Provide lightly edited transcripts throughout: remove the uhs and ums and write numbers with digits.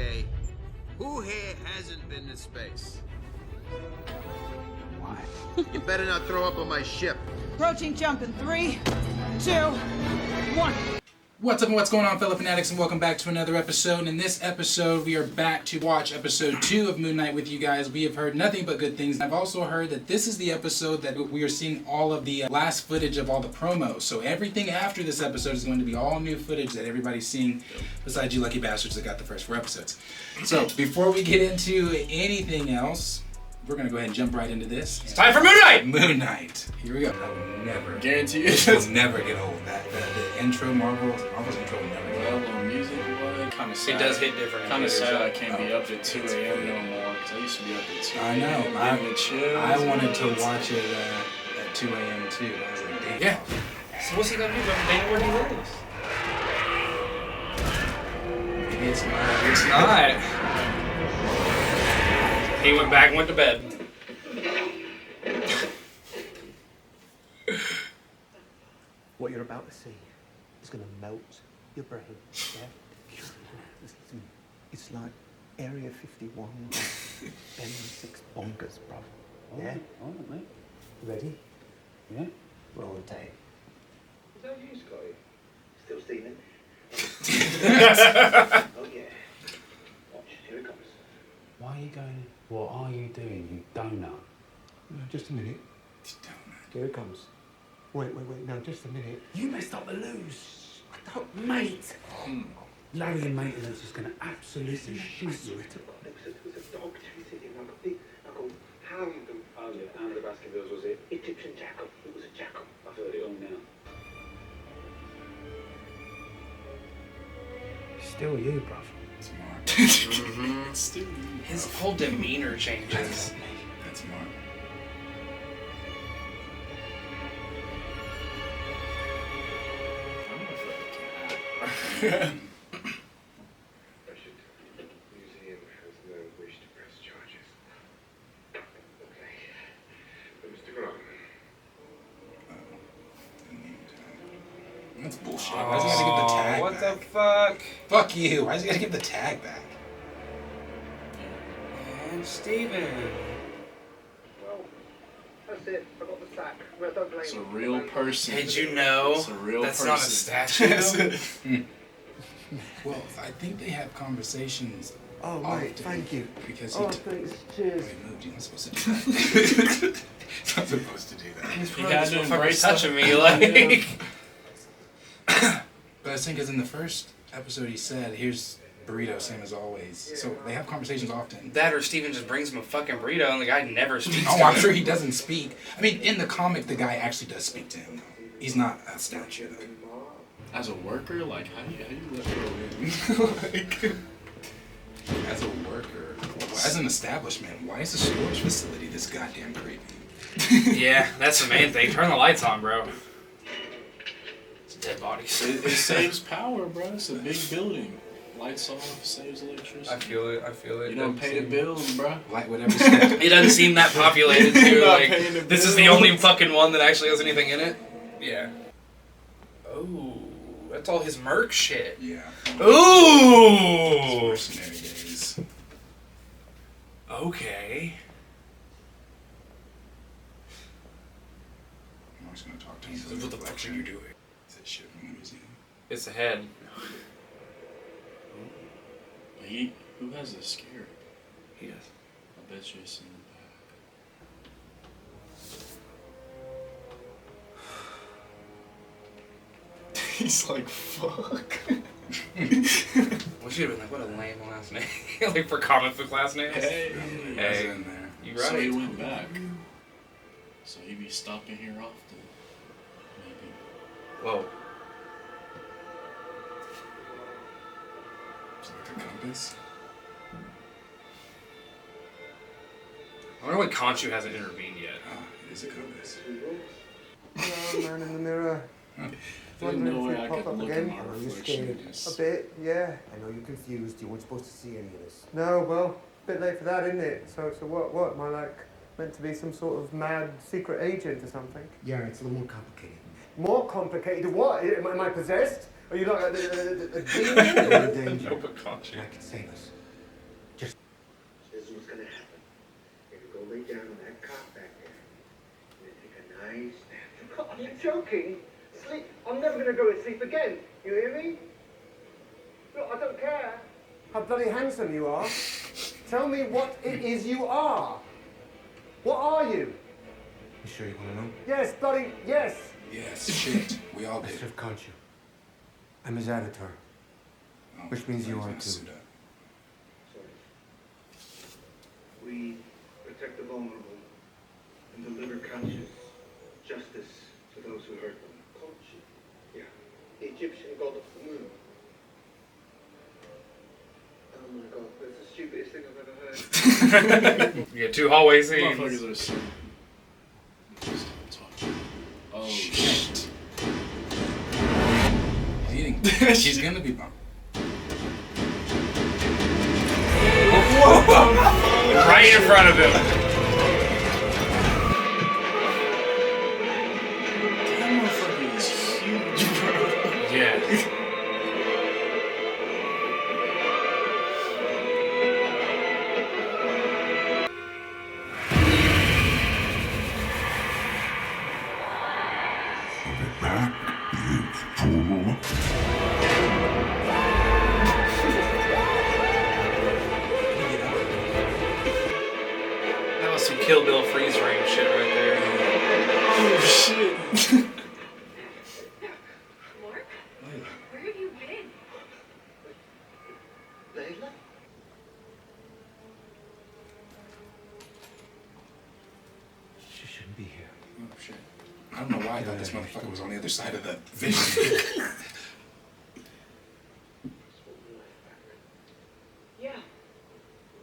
Okay, who here hasn't been to space? Why? You better not throw up on my ship. Approaching jump in 3, 2, 1. What's up and what's going on, fellow fanatics, and welcome back to another episode. In this episode, we are back to watch episode 2 of Moonknight with you guys. We have heard nothing but good things. I've also heard that this is the episode that we are seeing all of the last footage of all the promos. So everything after this episode is going to be all new footage that everybody's seeing, besides you lucky bastards that got the first 4 episodes. So before we get into anything else, we're going to go ahead and jump right into this. It's time for Moonknight! Moonknight. Here we go. I will never, Guarantee you. will never get old. The intro, Marvel's intro will never get old. Well, music, boy, kind of sad. It does hit different. Kind of sad I can't be up at 2 a.m. no more, because I used to be up at 2 I know. I wanted to watch it at 2 a.m. too. I was like, damn. Yeah. So what's he gonna do? They know where he lives. Maybe it's not. It's not. He went back and went to bed. What you're about to see is going to melt your brain. Yeah? Listen, it's like Area 51, Ben 6 bonkers, bro. Yeah? All right, mate. Ready? Yeah. Roll the tape. Is that you, Scotty? Still steaming? Oh yeah. Watch, here it comes. Why are you going? What are you doing, you donut? No, just a minute. Here it comes. Wait. Now, just a minute. You messed up the loose. I don't, mate. Larry in maintenance is going to absolutely shoot you. There was a dog chasing him like a big, like a hound. Oh yeah, Hound of the Baskervilles was it? Egyptian jackal. It was a jackal. I've heard it all now. Still you, bruv. Smart. Still you. His whole demeanor changes. That's smart. Museum has no wish to press charges. Okay. But Mr. Grant. That's bullshit. Why's he gotta give the tag What back? the fuck? Fuck you. Why's he gotta give the tag back? And Steven. Well, that's it. I got the sack. Well, don't blame It's a me. real person. Did you know It's a real that's person. not a statue? Well, I think they have conversations. Oh, mate, often thank you. Because Oh, he thanks. Cheers. he moved. You're not supposed to do that. You're not supposed to do that. He had to Fucking embrace touching that. me like. But I think because in the first episode he said, "Here's burrito, same as always." So they have conversations often. That or Steven just brings him a fucking burrito and the guy never speaks Oh, to I'm him. sure he doesn't speak. I mean, in the comic, the guy actually does speak to him. Though. He's not a statue, though. As a worker, like, how do you let her in? Like, As a worker, as an establishment, why is the storage facility this goddamn creepy? Yeah, that's the main thing. Turn the lights on, bro. It's dead bodies. it saves power, bro. It's a big building. Lights off, saves electricity. I feel it. You don't pay the bills, bro. Like whatever step. It doesn't seem that populated too. You're not Like, paying the this is the bills. only fucking one that actually has anything in it. Yeah. Oh, that's all his merc shit. Yeah. Ooh. Mercenary days. Okay. I'm just gonna talk to him. What the fuck are you doing? Is that shit from the museum? It's the head. Who has this scarab? He does. I bet you it's in the back. He's like, fuck. We should have been like, what a lame last name. Like for comic book last names. Hey. He Hey. has it in there. You So he right. went back. So he be stopping here often. Maybe. Whoa. Is it like a compass? I wonder why Khonshu hasn't intervened yet. Ah, it is a compass. Hello, man in the mirror. There's no way if I you pop could up look again. at my I know you're reflection. scared. A bit, yeah. I know you're confused. You weren't supposed to see any of this. No, well, a bit late for that, isn't it? So what? Am I like meant to be some sort of mad secret agent or something? Yeah, it's a little more complicated. More complicated? What? Am I possessed? Are you like a demon? You're a danger. No, but Khonshu. I can save us. was what's gonna happen. If you go lay down on that cot back there, and then take a nice nap. Are you joking? Sleep? I'm never gonna go to sleep again. You hear me? Look, I don't care. How bloody handsome you are. Tell me what it is you are. What are you? You sure you want to know? Yes, bloody, yes. Yes, shit. We all I did. serve Khonshu. I'm his avatar. Oh, Which means you he's are gonna too. suit up. We protect the vulnerable and deliver conscious justice to those who hurt them. Khonshu? Yeah. The Egyptian god of the moon. Oh my god, that's the stupidest thing I've ever heard. You get 2 hallway scenes. Motherfuckers are so. Just don't touch. Oh Shit. He's eating. He's gonna be bummed. Right in front of him. That motherfucker is huge, bro. Yeah. That was some Kill Bill freeze frame shit right there. Oh shit. Mark? Where have you been? Layla? She shouldn't be here. Oh shit. I don't know why I thought this motherfucker was on the other side of the vision. Yeah.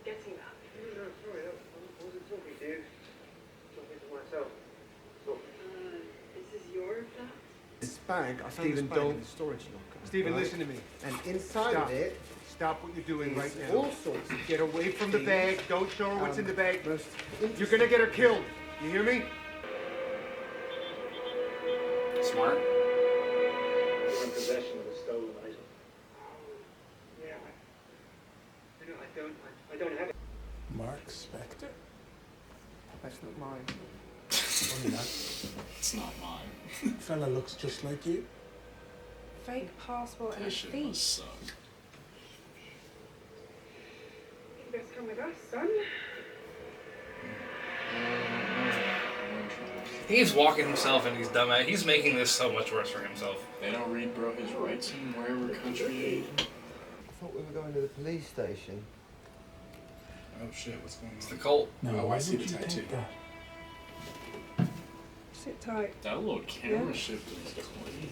Getting that. No, sorry, I wasn't talking to you. Talking to myself. So, This is your flat? This bag, I found Stephen, this bag in don't. the storage locker. Stephen, right? listen to me. And inside Stop. of it, Stop what you're doing is right now. all sorts of Get away from the things, bag. Don't show her what's in the bag. most You're gonna get her killed. You hear me? Smart. you're in possession of a stolen item. Yeah, I don't have it. Marc Spector? That's not mine. Only that. It's not mine. Fella looks just like you. Fake passport and a That shit thief. must suck. You best come with us, son. He's walking himself and he's dumb at it. He's making this so much worse for himself. They don't read bro his rights in wherever country. I thought we were going to the police station. Oh shit, what's going It's the on? cult. Oh, I why see would the you tattoo. take that? Sit tight. That little camera shift is clean.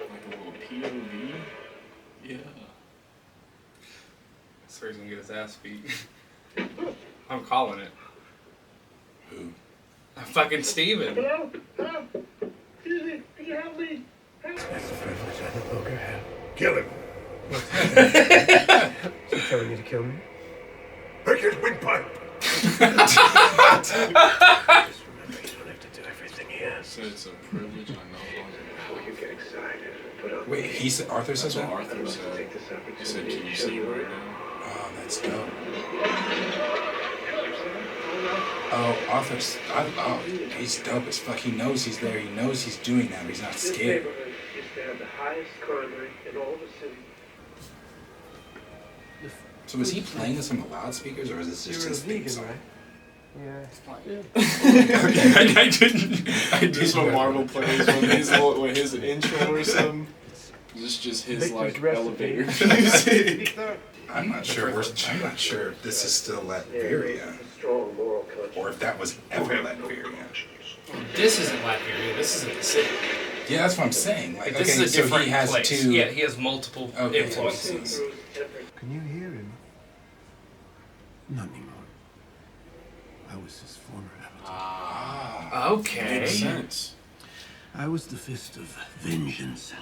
Like a little POV. Yeah. So he's gonna get his ass beat. I'm calling it. Who? Fucking Steven. Hello? Hello? Excuse me, can you help me? Help! That's the privilege I think Booker had. Kill him. She's telling you to kill me? Break his windpipe. Just remember, you don't have to do everything he has. So it's a privilege I no longer Before you get excited, put on Wait, he said Arthur says That's what that? Arthur said. take this He said, opportunity can you to show see you right around. now? Oh, that's dope. Oh, Oh, Arthur's. Oh, he's dope as fuck. He knows he's there. He knows he's doing that. But he's not This scared. neighborhood used to have the highest crime rate in all the city. So is he playing this on the loudspeakers, or is this just You're a his theme vegan, song? right? Yeah. Okay, I didn't. I This is what Marvel plays when his intro or something. This is just his like elevator music. I'm not sure. I'm not sure if this is still Latveria, Strong moral conscience. or if that was ever Latveria. This isn't Latveria. This isn't the city. Yeah, that's what I'm saying. Like, This okay, is a different so he has place. two. Yeah, he has multiple Okay, influences. Can you hear him? Not anymore. I was his former avatar. Ah, Okay. Makes sense. I was the fist of vengeance.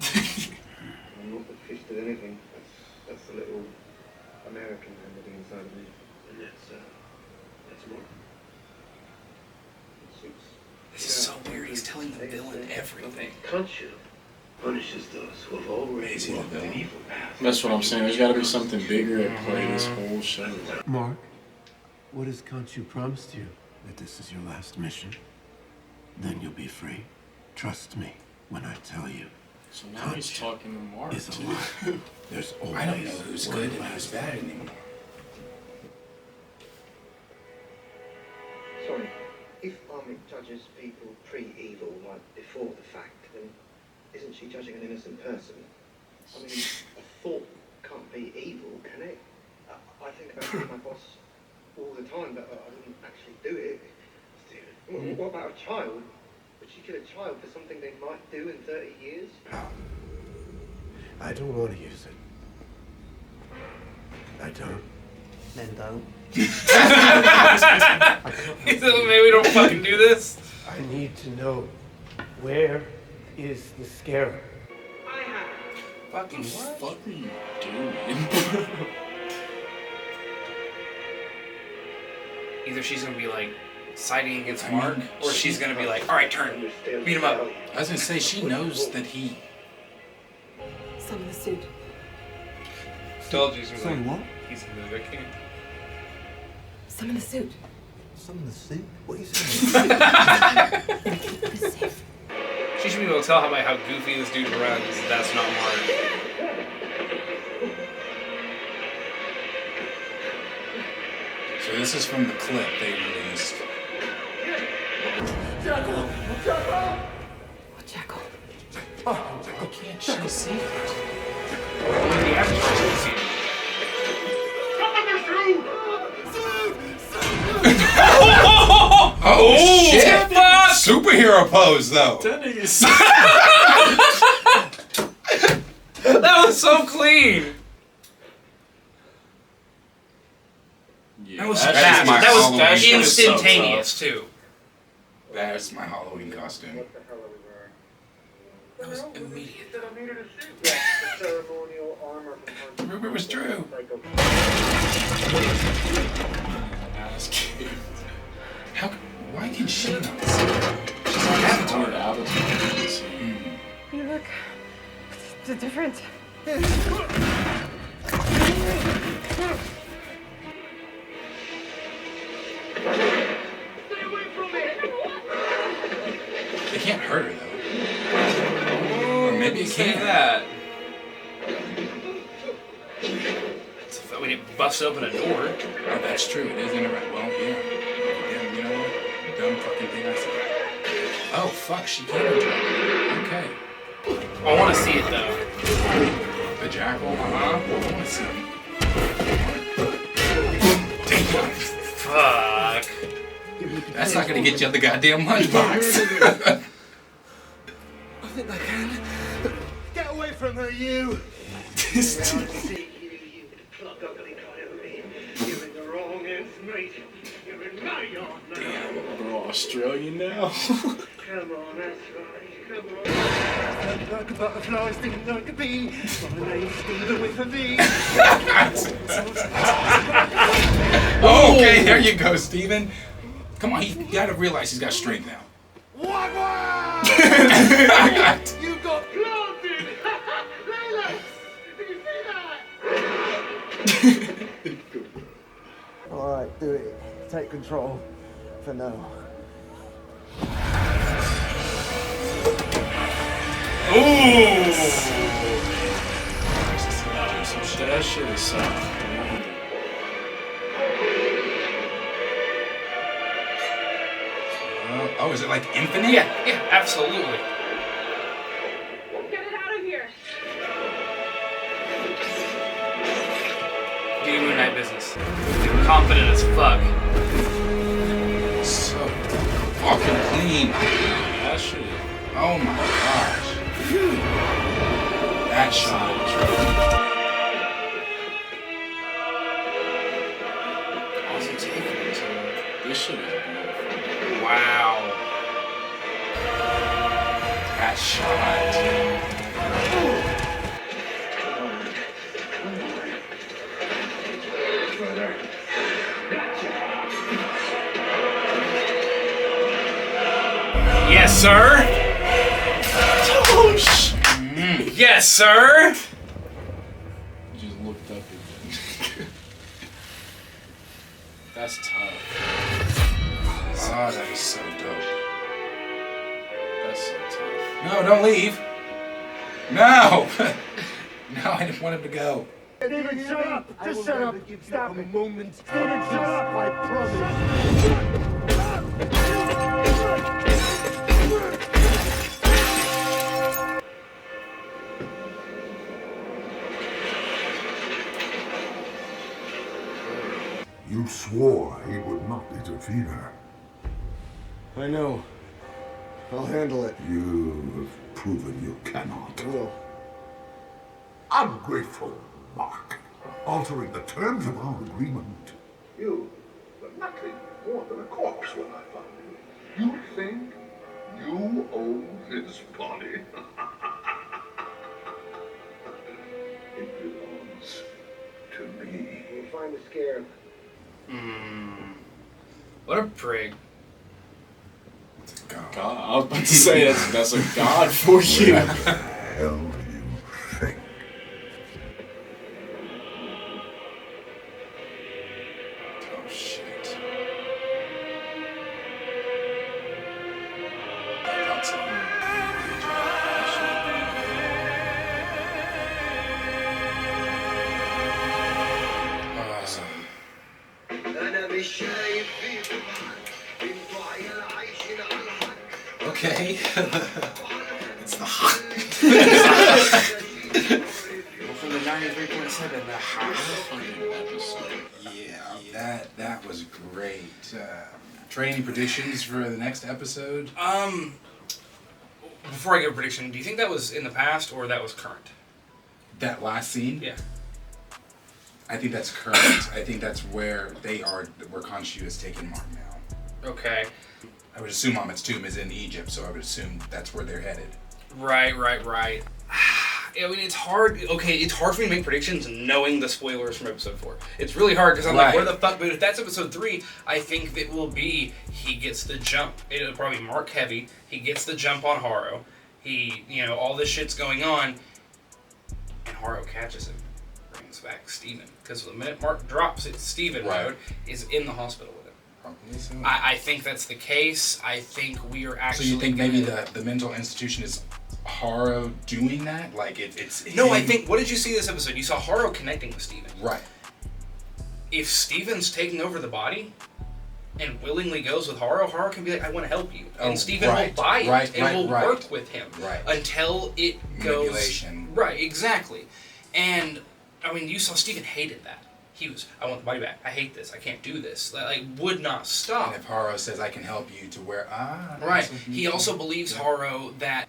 I'm not the fist of anything. That's the little American man living inside of me. And that's more. This is so weird. He's telling the villain everything. Khonshu punishes those who have already walked an evil path. That's what I'm saying. There's got to be something bigger at play this whole show. Mark, what has Khonshu promised you? That this is your last mission? Then you'll be free. Trust me when I tell you. So now he's talking to Mark. Is alive. There's always I don't know who's good and who's bad anymore. Sorry, if Armin judges people pre-evil, like before the fact, then isn't she judging an innocent person? I mean, a thought can't be evil, can it? I think about killing my boss all the time, but I wouldn't actually do it. Stephen, what about a child? Would she kill a child for something they might do in 30 years? I don't want to use it. I don't. Then don't. He said, maybe we don't fucking do this. I need to know, where is the scarab? I have. Fucking What the fuck are you doing? Either she's gonna be like siding against Mark, or she's gonna be like, all right, turn, beat him up. I was gonna say she knows that he. Some of the suit. Told you. Sorry, what? He's gonna be like, Some in the suit. Some of the suit? What are you saying? The safe. she should be able to tell how goofy this dude runs. That's not Mark. So this is from the clip they released. Jackal! What Jackal? Why can't she see it? Only the average person can see it. Oh shit! Fuck! Superhero pose though. That was so clean. Yeah, That was That fast. is my That was Halloween costume. instantaneous too. That's my Halloween costume. What the hell are we wearing? That was immediate. That I needed a suit. Yes, the ceremonial armor from Khonshu. Rumor was true. How? Why can she not see it? She's on Avatar. You look different. It can't hurt her though. Or maybe it Say can. that. When it busts open a door. Oh, that's true. It is interactive. Well, yeah. Damn, you know what? Dumb fucking thing I said. Oh fuck, she can interact. Okay. I want to see it though. The jackal. Uh-huh. I want to see it. Damn. Fuck. That's not gonna get you out the goddamn lunchbox. I think I can. Get away from her, you! Plug ugly coyote. You're in the wrong ends, mate. You're in my yard now. Damn, bro, Australian now. Come on, that's right. Come on. Like a butterfly, sting like a bee. My name's Stephen with a V. Okay, there you go, Steven. Come on, you gotta realize he's got strength now. Wag wag! You got Planted! Layla! Did you see that? Alright, do it. Take control. For now. Ooh. That shit is soft. Oh, is it like infinite? Yeah, absolutely. Get it out of here. Do your Moonknight business. You're confident as fuck. So fucking clean. That shit. Oh my gosh. That shot. How's he taking it to him? This shit is beautiful. Wow. That shot. Yes, sir. Oh, Yes, sir! Just looked up again. That's tough. Oh, that is so dope. That's so tough. No, don't leave. No! No, I didn't want him to go. Steven, shut up! Just shut up! Stop it! Moment. Steven, shut up! I promise. You swore he would not interfere. I know. I'll handle it. You have proven you cannot. I will. Ungrateful, Mark. Altering the terms of our agreement. You were nothing more than a corpse when I found you. You think you own his body? It belongs to me. We'll find the scarab. What a prig. God, I was about to say that's a god for you. What the hell do you think? Oh, shit. I thought so. Okay. It's the hot. From the 93.7, the hot. Yeah, that was great. Trey, any predictions for the next episode? Before I give a prediction, do you think that was in the past or that was current? That last scene? Yeah. I think that's current. I think that's where they are, where Khonshu is taking Mark now. Okay. I would assume Amit's tomb is in Egypt, so I would assume that's where they're headed. Right. I mean, it's hard. Okay, it's hard for me to make predictions knowing the spoilers from episode 4. It's really hard because I'm like, where the fuck? But if that's episode 3, I think that will be he gets the jump. It'll probably be Mark heavy. He gets the jump on Haro. He, all this shit's going on, and Haro catches him, brings back Steven. Because the minute Mark drops it, Steven mode is in the hospital with him. I think that's the case. I think we are actually. So you think maybe the mental institution is Haro doing that? Like it's. No, him? I think. What did you see this episode? You saw Haro connecting with Steven. Right. If Steven's taking over the body and willingly goes with Haro, Haro can be like, I want to help you. And Steven will buy it and will work with him until it goes. Manipulation. Right, exactly. And, I mean, you saw Steven hated that. He was, I want the body back. I hate this. I can't do this. Like, would not stop. And if Haro says, I can help you to where, Right. He also believes, Haro, that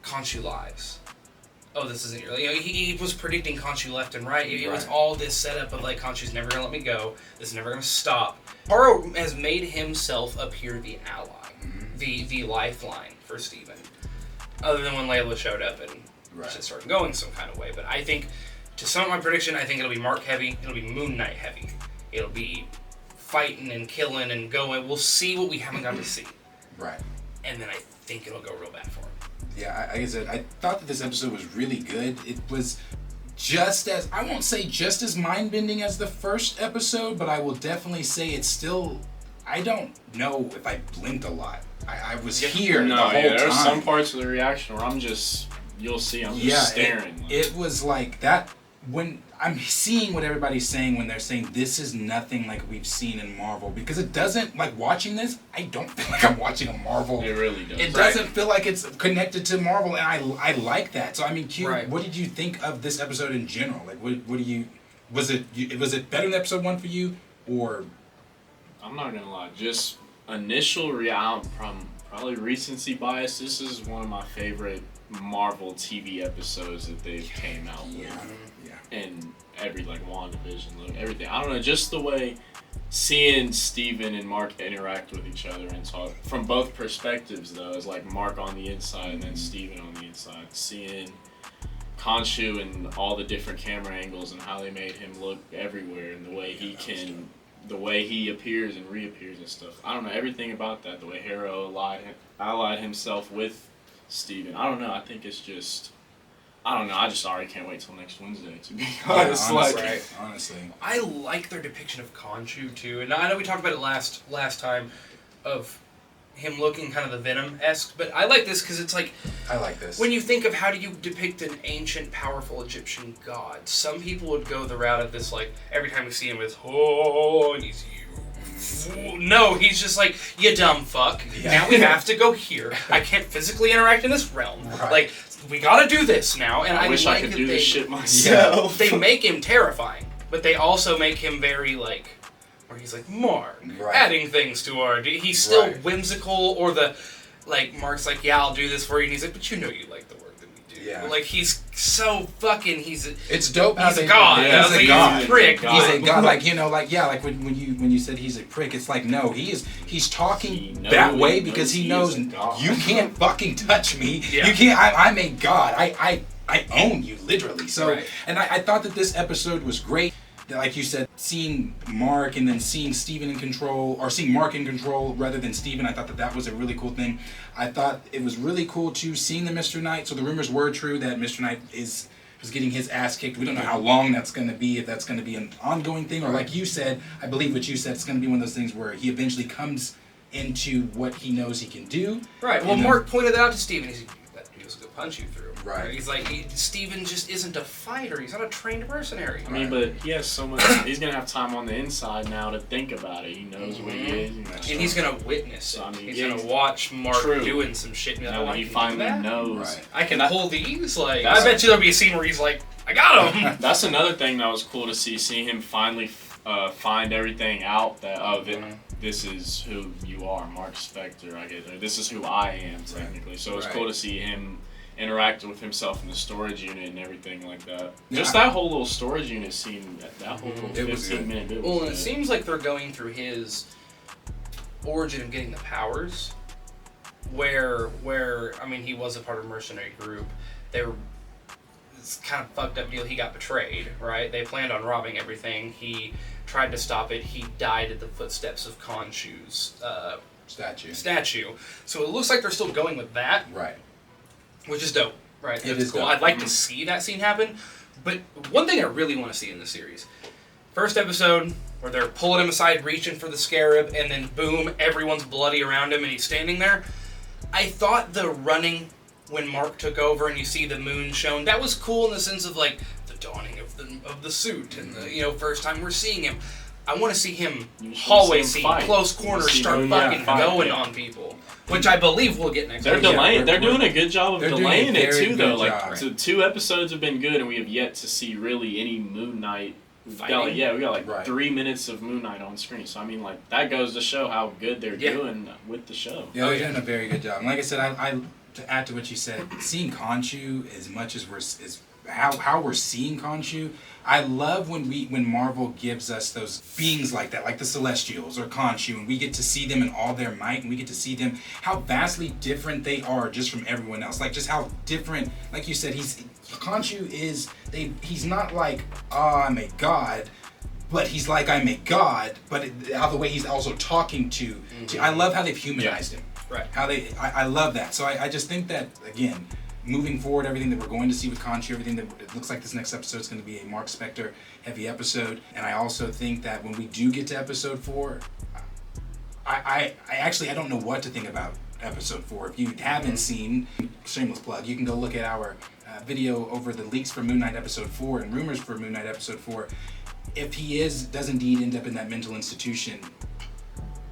Khonshu lies. Oh, this isn't your... he was predicting Khonshu left and right. It was all this setup of, like, Khonshu's never going to let me go. This is never going to stop. Haro has made himself appear the ally. The lifeline for Steven. Other than when Layla showed up and shit started going some kind of way. But I think... To sum up my prediction, I think it'll be Mark heavy. It'll be Moonknight heavy. It'll be fighting and killing and going. We'll see what we haven't got to see. Right. And then I think it'll go real bad for him. Yeah, like I said, I thought that this episode was really good. It was just as, I won't say just as mind-bending as the first episode, but I will definitely say it's still, I don't know if I blinked a lot. I was here the whole time. There's some parts of the reaction where I'm just, you'll see, I'm just staring. It was like that. When I'm seeing what everybody's saying when they're saying this is nothing like we've seen in Marvel, because it doesn't, like watching this, I don't feel like I'm watching a Marvel. It really does. It doesn't feel like it's connected to Marvel, and I like that. So I mean, Q, what did you think of this episode in general? Like, what do you, was it better than episode 1 for you, or? I'm not gonna lie, just initial reaction from probably recency bias. This is one of my favorite Marvel TV episodes that they've came out with. And every, like, WandaVision, like, everything. I don't know, just the way seeing Steven and Mark interact with each other and talk from both perspectives, though, as like Mark on the inside and then Steven on the inside. Seeing Khonshu and all the different camera angles and how they made him look everywhere and the way he appears and reappears and stuff. I don't know, everything about that, the way Haro allied himself with Steven. I don't know, I think it's just I don't know. I just already can't wait till next Wednesday, to be honest. honestly. I like their depiction of Khonshu too, and I know we talked about it last time, of him looking kind of the Venom-esque, but I like this because it's like... I like this. When you think of how do you depict an ancient, powerful Egyptian god, some people would go the route of this, like, every time we see him with, oh, and he's... No, he's just like, you dumb fuck. Yeah. Now we have to go here. I can't physically interact in this realm. Right. Like, we gotta do this now, and I wish I like could that do they, this shit myself. They make him terrifying, but they also make him very, like... Where he's like, Mark, adding things to our... He's still whimsical, or the... Like, Mark's like, yeah, I'll do this for you. And he's like, but you know you like the work that we do. Yeah. Like, he's so fucking... It's dope how he's a god. Yeah, he's a god. He's a prick. He's a god. Like, you know, like, yeah, like when you said he's a prick, it's like, no, he's talking that way because he knows you can't fucking touch me. Yeah. You can't... I'm a god. I own you, literally. So, and I thought that this episode was great. Like you said, seeing Mark and then seeing Steven in control, or seeing Mark in control rather than Steven, I thought that was a really cool thing. I thought it was really cool too seeing the Mr. Knight. So the rumors were true that Mr. Knight is getting his ass kicked. We don't know how long that's going to be, if that's going to be an ongoing thing, or like you said, I believe what you said, it's going to be one of those things where he eventually comes into what he knows he can do. Right. Well, Mark pointed that out to Steven. He's like, that dude's going to punch you through. Right. He's like, Steven just isn't a fighter. He's not a trained mercenary. I mean, but he has so much... He's going to have time on the inside now to think about it. He knows what he is. And he's going to witness it. So, I mean, he's going to watch Mark doing some shit. And now that he finally knows. I can pull these. Like, I bet you there'll be a scene where he's like, I got him! That's another thing that was cool to see him finally find everything out that, this is who you are, Marc Spector, I guess. Or this is who I am, technically. So it's cool to see him interacting with himself in the storage unit and everything like that. Just that whole little storage unit scene, that whole little 15-minute bit. Well, and it seems like they're going through his origin of getting the powers, where I mean, he was a part of a mercenary group. It's kind of fucked up deal. He got betrayed, right? They planned on robbing everything. He tried to stop it. He died at the footsteps of Khonshu's statue. So it looks like they're still going with that. Right. Which is dope, right? It is cool. dope. I'd like to see that scene happen. But one thing I really want to see in this series, first episode where they're pulling him aside, reaching for the scarab, and then boom, everyone's bloody around him and he's standing there. I thought the running when Mark took over and you see the moon shown, that was cool in the sense of like the dawning of the suit and the first time we're seeing him. I want to see him hallway scene, close corners, start fucking going on people, which I believe we'll get next. They're delaying. They're doing a good job of delaying it too, though. Like, so 2 episodes have been good, and we have yet to see really any Moonknight. We got 3 minutes of Moonknight on screen. So I mean, like that goes to show how good they're doing with the show. Yeah, they're doing a very good job. And like I said, I to add to what you said, seeing Khonshu as much as how we're seeing Khonshu. I love when Marvel gives us those beings like that, like the Celestials or Khonshu, and we get to see them in all their might, and we get to see them how vastly different they are just from everyone else. Like just how different, like you said, Khonshu is he's not like, I'm a god, but he's like, I'm a god, but how the way he's also talking to I love how they've humanized him. Right. How I love that. So I just think that, again, moving forward, everything that we're going to see with Khonshu, everything that it looks like this next episode is going to be a Marc Spector heavy episode. And I also think that when we do get to episode 4, I don't know what to think about episode 4. If you haven't seen, shameless plug, you can go look at our video over the leaks for Moonknight episode 4 and rumors for Moonknight episode 4. If he does indeed end up in that mental institution,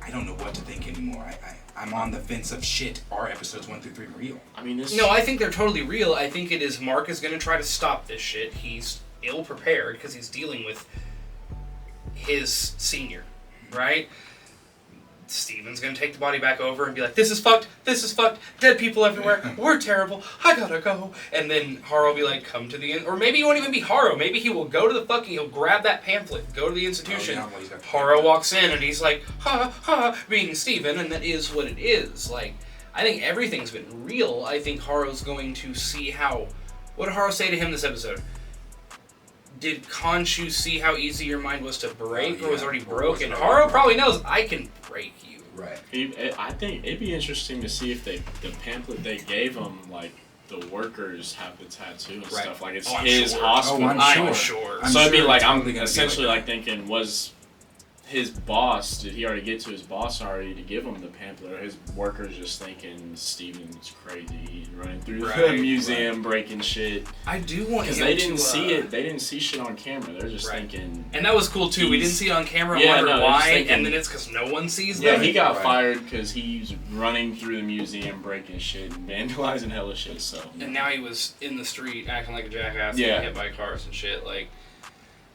I don't know what to think anymore. I'm on the fence of shit. Are episodes 1 through 3 real? I mean, No, I think they're totally real. I think it is Mark is going to try to stop this shit. He's ill prepared because he's dealing with his senior, right? Steven's going to take the body back over and be like, this is fucked, dead people everywhere, we're terrible, I gotta go. And then Haro will be like, come to the end. Or maybe he won't even be Haro. Maybe he will go to the he'll grab that pamphlet, go to the institution. Haro walks in and he's like, ha, ha, being Steven, and that is what it is. Like, I think everything's been real. I think Haro's going to see how... What did Haro say to him this episode? Did Khonshu see how easy your mind was to break, or was it already broken? Haro probably knows, I can break you. Right. I think it'd be interesting to see if the pamphlet they gave him, like, the workers have the tattoo and Right. stuff. Like it's I'm his sure. hospital. I'm sure. So it'd be like I'm totally gonna be essentially like like thinking, was his boss, did he already get to his boss already to give him the pamphlet, or his workers just thinking Steven's crazy, he's running through the museum breaking shit? I do want because him they didn't to, see it. They didn't see shit on camera. They're just thinking. And that was cool too. We didn't see it on camera. Yeah, Wonder no, why, thinking, and then it's because no one sees yeah, them. he got fired because he's running through the museum, breaking shit, and vandalizing hella shit. So. And now he was in the street acting like a jackass, Yeah. getting hit by cars and shit. Like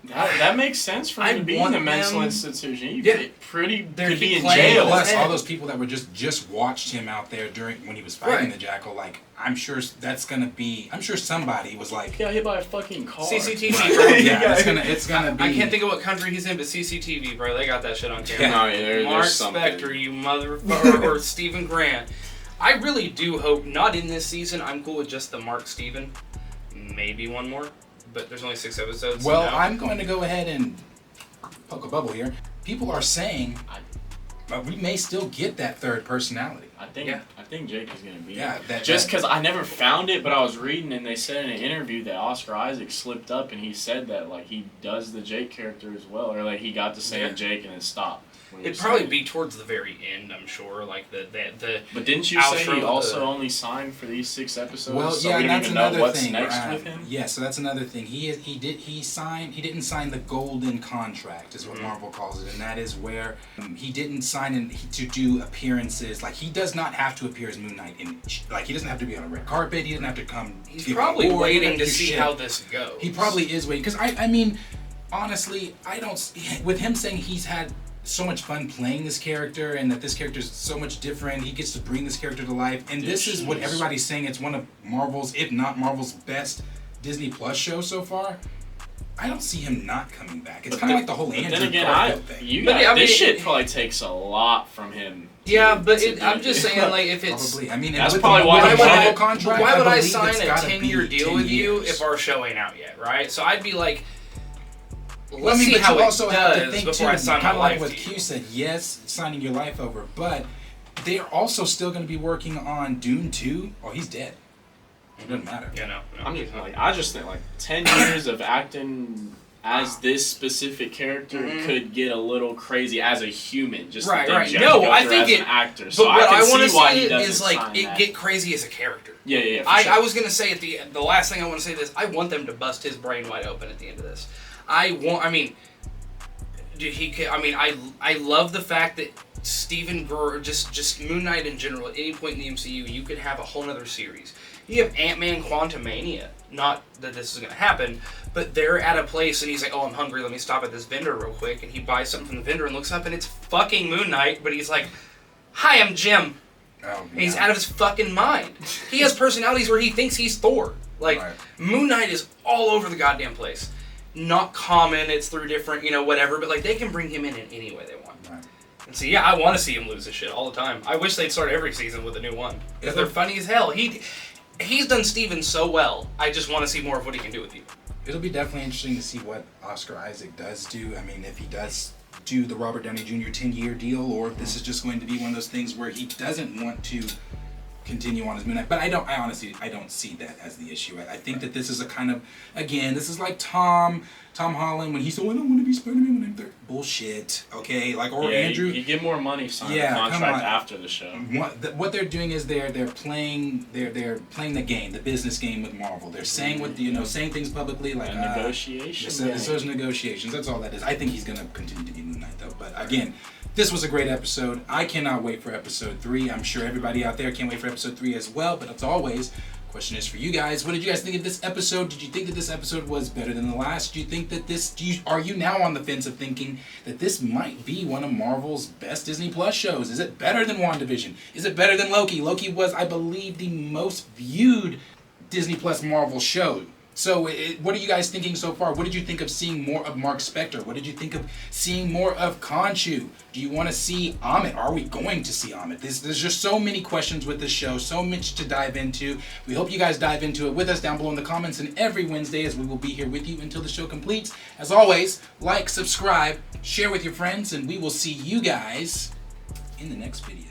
That makes sense for him to be in a mental institution. You get could be in jail. Plus, all those people that were just watched him out there during when he was fighting the jackal. Like, I'm sure that's gonna be. I'm sure somebody was like, got hit by a fucking car. CCTV, bro. Yeah, it's gonna be. I can't think of what country he's in, but CCTV, bro. They got that shit on camera. Yeah. No, Marc there's something. Spector, you motherfucker, or Stephen Grant. I really do hope not in this season. I'm cool with just the Mark Steven. Maybe one more. But there's only 6 episodes. Well, so I'm going to go ahead and poke a bubble here. People are saying we may still get that third personality. I think Jake is gonna be. Yeah, just because I never found it, but I was reading and they said in an interview that Oscar Isaac slipped up and he said that like he does the Jake character as well, or like he got to say Jake and then stopped. It'd probably be towards the very end, I'm sure. Like the. But didn't you say he also only signed for these 6 episodes? Well, so yeah, we and don't that's even know another what's thing. next with him. Yeah, so that's another thing. He didn't sign the golden contract, is what Marvel calls it, and that is where he didn't sign to do appearances. Like he does not have to appear as Moonknight he doesn't have to be on a red carpet. He doesn't have to come. He's probably waiting to see how this goes. He probably is waiting because I mean, honestly, I don't. With him saying he's had so much fun playing this character and that this character is so much different, he gets to bring this character to life, and this is what everybody's saying, it's one of Marvel's, if not Marvel's best Disney Plus show so far. I don't see him not coming back. It's kind of like the whole Andrew Garfield thing. This shit probably takes a lot from him. Yeah, but I'm just saying, like, if it's... Probably. I mean, that's probably why why would I sign a 10-year deal with you if our show ain't out yet, right? So I'd be like... Let's see how it does before I sign my kind of like life what Q said, yes, signing your life over, but they're also still going to be working on Dune 2. Oh, he's dead. It doesn't matter. Yeah, no. I just think like 10 years of acting as this specific character could get a little crazy as a human. Just right. No, I think as it. an actor. But So what I can want to see why see he doesn't is like sign it that. get crazy as a character. Yeah. I was gonna say at the last thing I want to say this. I want them to bust his brain wide open at the end of this. I love the fact that Stephen Gore, just Moon Knight in general, at any point in the MCU, you could have a whole other series. You have Ant-Man Quantumania. Not that this is going to happen, but they're at a place and he's like, oh, I'm hungry, let me stop at this vendor real quick. And he buys something from the vendor and looks up and it's fucking Moon Knight, but he's like, hi, I'm Jim. Oh, and he's out of his fucking mind. He has personalities where he thinks he's Thor. Like, Moon Knight is all over the goddamn place. Not common, it's through different, whatever, but like they can bring him in any way they want. Right. And so yeah, I want to see him lose his shit all the time. I wish they'd start every season with a new one. Because they're funny as hell. He's done Steven so well, I just want to see more of what he can do with you. It'll be definitely interesting to see what Oscar Isaac does do. I mean, if he does do the Robert Downey Jr. 10-year deal, or if this is just going to be one of those things where he doesn't want to continue on his Moon Knight. But I honestly don't see that as the issue. I think that this is a kind of, again, this is like Tom Holland when he said, well, I don't want to be Spider-Man when I'm 30. Bullshit, okay? Like, or Andrew. You get more money signing a contract after the show. What they're doing is they're playing the game, the business game with Marvel. They're saying saying things publicly like negotiations. Those negotiations. That's all that is. I think he's gonna continue to be Moon Knight though. But again, this was a great episode. I cannot wait for episode 3. I'm sure everybody out there can't wait for episode 3 as well. But as always, question is for you guys. What did you guys think of this episode? Did you think that this episode was better than the last? Do you think that are you now on the fence of thinking that this might be one of Marvel's best Disney Plus shows? Is it better than WandaVision? Is it better than Loki? Loki was, I believe, the most viewed Disney Plus Marvel show. So what are you guys thinking so far? What did you think of seeing more of Marc Spector? What did you think of seeing more of Khonshu? Do you want to see Amit? Are we going to see Amit? There's just so many questions with this show, so much to dive into. We hope you guys dive into it with us down below in the comments, and every Wednesday as we will be here with you until the show completes. As always, like, subscribe, share with your friends, and we will see you guys in the next video.